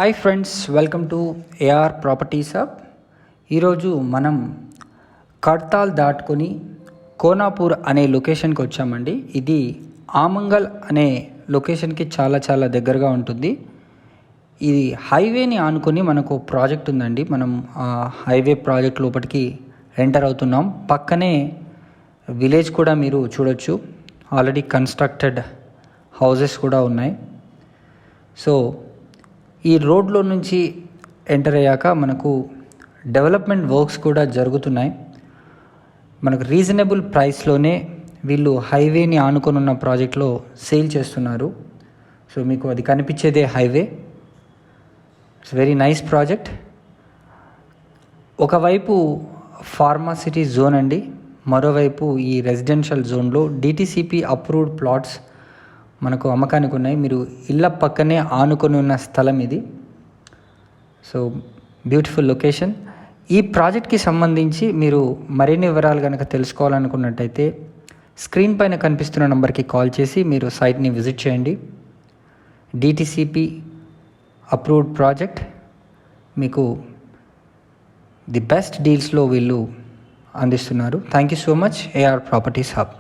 Hi friends, welcome to AR properties hub. ఈరోజు మనం కడ్తాల్ దాటుకొని కోనాపూర్ అనే లొకేషన్కి వచ్చామండి. ఇది ఆమంగల్ అనే లొకేషన్కి చాలా దగ్గరగా ఉంటుంది. ఇది హైవేని ఆనుకొని మనకు ప్రాజెక్ట్ ఉందండి. మనం ఆ హైవే ప్రాజెక్ట్ లోపలికి ఎంటర్ అవుతున్నాం. పక్కనే విలేజ్ కూడా మీరు చూడొచ్చు. ఆల్రెడీ కన్స్ట్రక్టెడ్ హౌసెస్ కూడా ఉన్నాయి. సో ఈ రోడ్లో నుంచి ఎంటర్ అయ్యాక మనకు డెవలప్మెంట్ వర్క్స్ కూడా జరుగుతున్నాయి. మనకు రీజనబుల్ ప్రైస్లోనే వీళ్ళు హైవేని ఆనుకొని ఉన్న ప్రాజెక్ట్లో సేల్ చేస్తున్నారు. సో మీకు అది కనిపించేదే highway. It's very nice project. ఒకవైపు ఫార్మాసిటీ జోన్ అండి, మరోవైపు ఈ రెసిడెన్షియల్ జోన్లో డిటిసిపి అప్రూవ్డ్ ప్లాట్స్ మనకు అమ్మకానికి ఉన్నాయి. మీరు ఇళ్ళ పక్కనే ఆనుకొని ఉన్న స్థలం ఇది. So beautiful location. ఈ ప్రాజెక్ట్కి సంబంధించి మీరు మరిన్ని వివరాలు కనుక తెలుసుకోవాలనుకున్నట్టయితే స్క్రీన్ పైన కనిపిస్తున్న నెంబర్కి కాల్ చేసి మీరు సైట్ని విజిట్ చేయండి. డిటిసిపి అప్రూవ్డ్ ప్రాజెక్ట్, మీకు ది బెస్ట్ డీల్స్లో వీళ్ళు అందిస్తున్నారు. Thank you so much, AR properties hub.